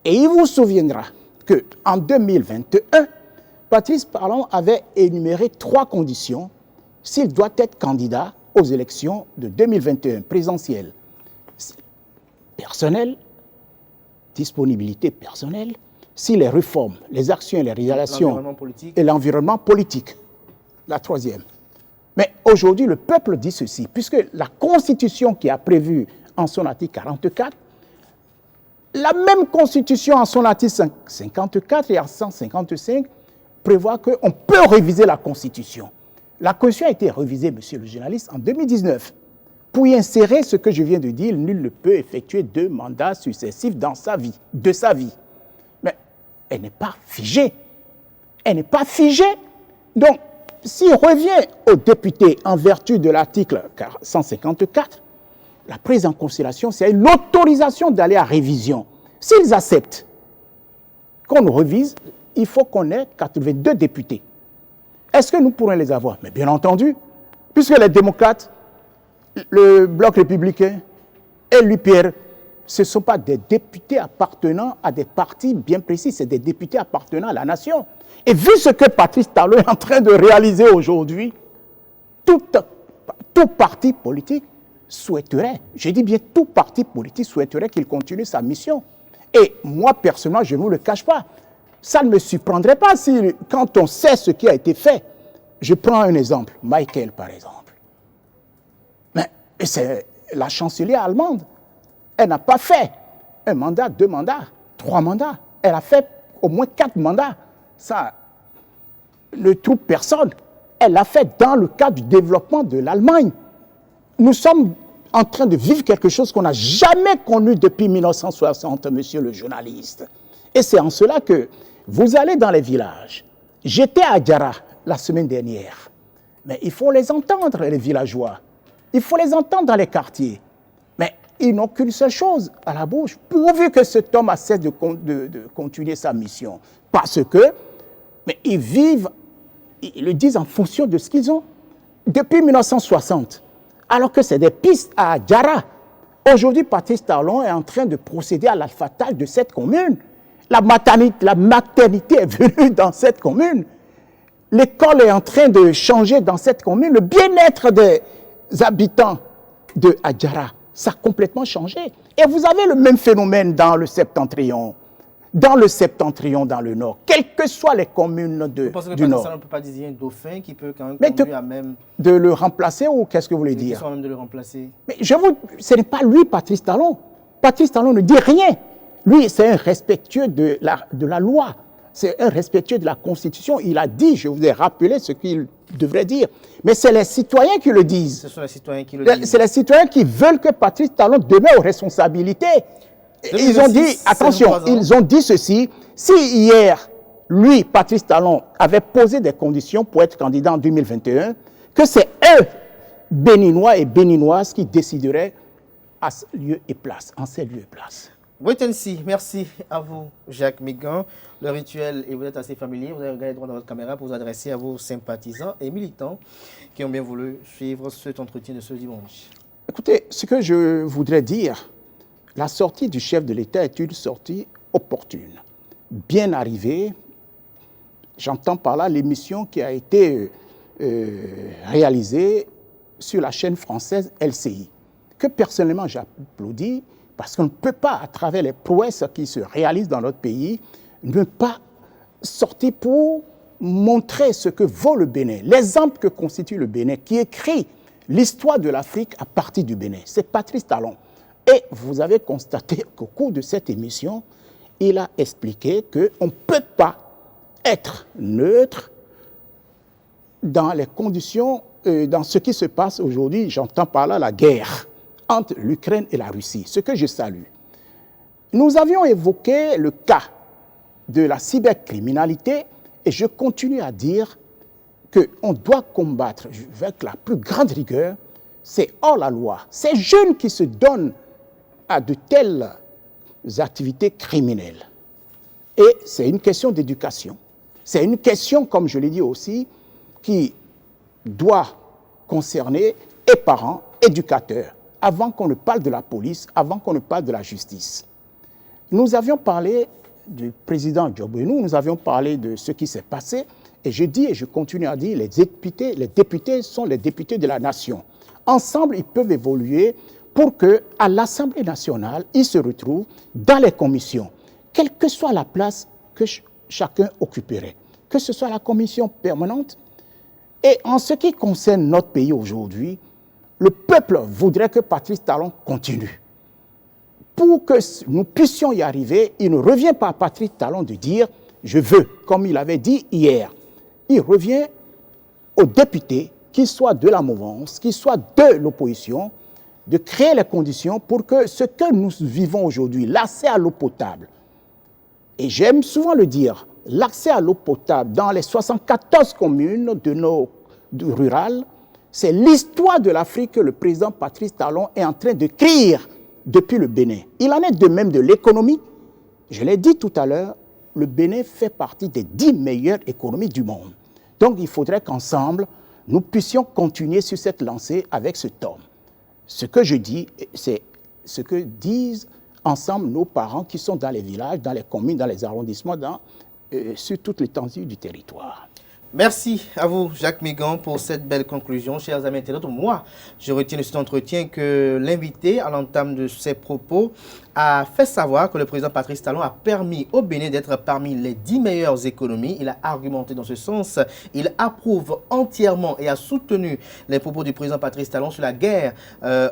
Et il vous souviendra qu'en 2021, Patrice Talon avait énuméré 3 conditions s'il doit être candidat aux élections de 2021 présidentielles. Personnel, disponibilité personnelle, si les réformes, les actions et les réalisations et l'environnement politique. La 3e. Mais aujourd'hui, le peuple dit ceci, puisque la Constitution qui a prévu en son article 44, la même Constitution en son article 54 et en 155 prévoit qu'on peut réviser la Constitution. La Constitution a été révisée, monsieur le journaliste, en 2019. Pour y insérer ce que je viens de dire, nul ne peut effectuer 2 mandats successifs dans sa vie, de sa vie. Mais elle n'est pas figée. Elle n'est pas figée. Donc, s'il revient aux députés en vertu de l'article 154, la prise en considération, c'est l'autorisation d'aller à révision. S'ils acceptent qu'on révise, il faut qu'on ait 82 députés. Est-ce que nous pourrons les avoir? Mais bien entendu, puisque les démocrates, le Bloc républicain et l'UPR, ce ne sont pas des députés appartenant à des partis bien précis, c'est des députés appartenant à la nation. Et vu ce que Patrice Talon est en train de réaliser aujourd'hui, tout parti politique souhaiterait, je dis bien tout parti politique souhaiterait qu'il continue sa mission. Et moi, personnellement, je ne vous le cache pas, ça ne me surprendrait pas si, quand on sait ce qui a été fait, je prends un exemple, Michael par exemple. Mais c'est la chancelière allemande. Elle n'a pas fait 1 mandat, 2 mandats, 3 mandats. Elle a fait au moins 4 mandats. Ça ne trouve personne. Elle l'a fait dans le cadre du développement de l'Allemagne. Nous sommes en train de vivre quelque chose qu'on n'a jamais connu depuis 1960, monsieur le journaliste. Et c'est en cela que vous allez dans les villages. J'étais à Adjara la semaine dernière. Mais il faut les entendre, les villageois. Il faut les entendre dans les quartiers. Mais ils n'ont qu'une seule chose à la bouche, pourvu que cet homme cesse de continuer sa mission. Parce que, mais ils vivent, ils le disent en fonction de ce qu'ils ont. depuis 1960, alors que c'est des pistes à Djara. Aujourd'hui, Patrice Talon est en train de procéder à l'alphatage de cette commune. La maternité est venue dans cette commune. L'école est en train de changer dans cette commune. Le bien-être des habitants de Adjara, ça a complètement changé. Et vous avez le même phénomène dans le septentrion. Dans le nord, quelles que soient les communes du nord. On ne peut pas dire un dauphin qui peut quand même conduire à même... De le remplacer ou qu'est-ce que vous voulez dire? Même de le remplacer. Mais ce n'est pas lui, Patrice Talon. Patrice Talon ne dit rien. Lui, c'est un respectueux de la loi. C'est un respectueux de la Constitution. Il a dit, je vous ai rappelé ce qu'il devrait dire. Mais c'est les citoyens qui le disent. Ce sont les citoyens qui le disent. C'est les citoyens qui veulent que Patrice Talon demeure aux responsabilités. Ils ont dit, attention, ils ont dit ceci, si hier, lui, Patrice Talon, avait posé des conditions pour être candidat en 2021, que c'est eux, Béninois et Béninoises, qui décideraient à lieu et place, en ces lieux et places. Wait and see. Merci à vous, Jacques Mégan. Le rituel, et vous êtes assez familier, vous avez regardé droit dans votre caméra pour vous adresser à vos sympathisants et militants qui ont bien voulu suivre cet entretien de ce dimanche. Écoutez, ce que je voudrais dire, la sortie du chef de l'État est une sortie opportune, bien arrivée. J'entends par là l'émission qui a été réalisée sur la chaîne française LCI, que personnellement j'applaudis, parce qu'on ne peut pas, à travers les prouesses qui se réalisent dans notre pays, ne pas sortir pour montrer ce que vaut le Bénin, l'exemple que constitue le Bénin, qui écrit l'histoire de l'Afrique à partir du Bénin. C'est Patrice Talon. Et vous avez constaté qu'au cours de cette émission, il a expliqué qu'on ne peut pas être neutre dans les conditions, dans ce qui se passe aujourd'hui, j'entends par là la guerre entre l'Ukraine et la Russie, ce que je salue. Nous avions évoqué le cas de la cybercriminalité et je continue à dire qu'on doit combattre avec la plus grande rigueur, c'est hors la loi. Ces jeunes qui se donnent à de telles activités criminelles. Et c'est une question d'éducation. C'est une question, comme je l'ai dit aussi, qui doit concerner et parents, éducateurs, avant qu'on ne parle de la police, avant qu'on ne parle de la justice. Nous avions parlé du président Djobenou, nous avions parlé de ce qui s'est passé, et je dis et je continue à dire, les députés sont les députés de la nation. Ensemble, ils peuvent évoluer pour qu'à l'Assemblée nationale, ils se retrouvent dans les commissions, quelle que soit la place que chacun occuperait, que ce soit la commission permanente. Et en ce qui concerne notre pays aujourd'hui, le peuple voudrait que Patrice Talon continue. Pour que nous puissions y arriver, il ne revient pas à Patrice Talon de dire « je veux », comme il avait dit hier. Il revient aux députés, qu'ils soient de la mouvance, qu'ils soient de l'opposition, de créer les conditions pour que ce que nous vivons aujourd'hui, l'accès à l'eau potable, et j'aime souvent le dire, l'accès à l'eau potable dans les 74 communes rurales, c'est l'histoire de l'Afrique que le président Patrice Talon est en train d'écrire depuis le Bénin. Il en est de même de l'économie. Je l'ai dit tout à l'heure, le Bénin fait partie des 10 meilleures économies du monde. Donc il faudrait qu'ensemble, nous puissions continuer sur cette lancée avec ce tome. Ce que je dis, c'est ce que disent ensemble nos parents qui sont dans les villages, dans les communes, dans les arrondissements, sur toute l'étendue du territoire. Merci à vous, Jacques Mégan, pour cette belle conclusion. Chers amis internautes, moi, je retiens de cet entretien que l'invité, à l'entame de ses propos, a fait savoir que le président Patrice Talon a permis au Bénin d'être parmi les 10 meilleures économies. Il a argumenté dans ce sens. Il approuve entièrement et a soutenu les propos du président Patrice Talon sur la guerre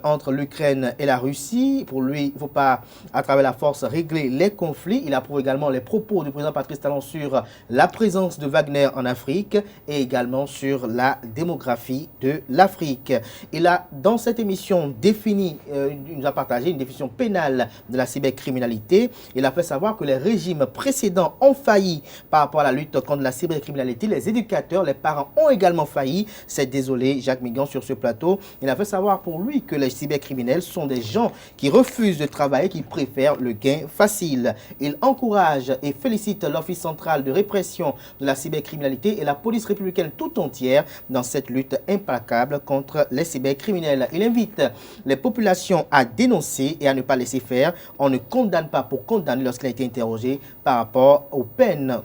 entre l'Ukraine et la Russie. Pour lui, il ne faut pas, à travers la force, régler les conflits. Il approuve également les propos du président Patrice Talon sur la présence de Wagner en Afrique et également sur la démographie de l'Afrique. Il a, dans cette émission, défini, il nous a partagé une définition pénale de la cybercriminalité. Il a fait savoir que les régimes précédents ont failli par rapport à la lutte contre la cybercriminalité. Les éducateurs, les parents ont également failli. C'est désolé, Jacques Mégan, sur ce plateau. Il a fait savoir pour lui que les cybercriminels sont des gens qui refusent de travailler, qui préfèrent le gain facile. Il encourage et félicite l'Office central de répression de la cybercriminalité et la la police républicaine tout entière dans cette lutte implacable contre les cybercriminels. Il invite les populations à dénoncer et à ne pas laisser faire. On ne condamne pas pour condamner lorsqu'il a été interrogé par rapport aux peines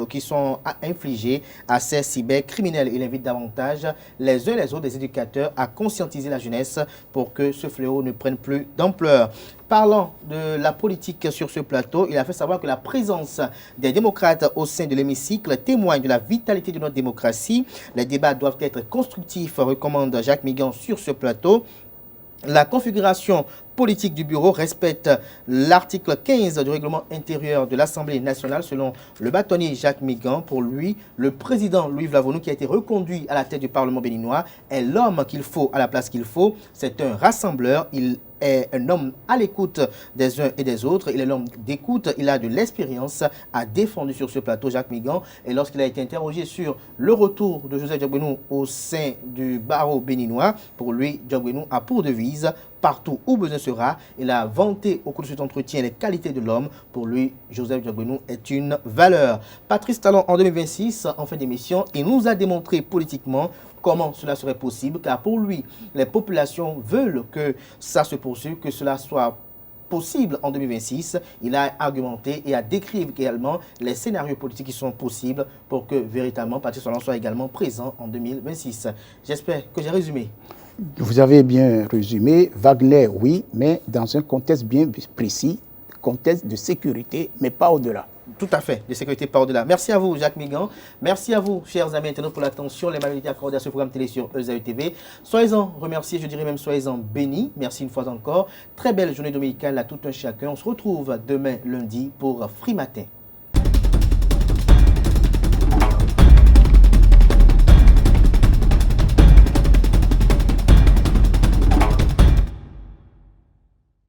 qui sont infligées à ces cybercriminels. Il invite davantage les uns et les autres des éducateurs à conscientiser la jeunesse pour que ce fléau ne prenne plus d'ampleur. Parlant de la politique sur ce plateau, il a fait savoir que la présence des démocrates au sein de l'hémicycle témoigne de la vitalité de notre démocratie. Les débats doivent être constructifs, recommande Jacques Migan sur ce plateau. La configuration politique du bureau respecte l'article 15 du règlement intérieur de l'Assemblée nationale selon le bâtonnier Jacques Migan. Pour lui, le président Louis Vlavonou, qui a été reconduit à la tête du Parlement béninois, est l'homme qu'il faut à la place qu'il faut. C'est un rassembleur. Il est un homme à l'écoute des uns et des autres. Il est l'homme d'écoute. Il a de l'expérience, a défendu sur ce plateau Jacques Migan. Et lorsqu'il a été interrogé sur le retour de Joseph Diogbenou au sein du barreau béninois, pour lui, Diogbenou a pour devise partout où besoin sera. Il a vanté au cours de cet entretien les qualités de l'homme. Pour lui, Joseph Diogbenou est une valeur. Patrice Talon, en 2026, en fin d'émission, il nous a démontré politiquement comment cela serait possible, car pour lui, les populations veulent que ça se poursuive, que cela soit possible en 2026. Il a argumenté et a décrit également les scénarios politiques qui sont possibles pour que véritablement Patrice Talon soit également présent en 2026. J'espère que j'ai résumé. Vous avez bien résumé. Wagner, oui, mais dans un contexte bien précis, contexte de sécurité, mais pas au-delà. Tout à fait, de sécurité pas au-delà. Merci à vous, Jacques Migan. Merci à vous, chers amis internautes, pour l'attention, les amabilités accordées à ce programme télé sur EZAE TV. Soyez-en remerciés, je dirais même soyez-en bénis. Merci une fois encore. Très belle journée dominicale à tout un chacun. On se retrouve demain lundi pour Free Matin.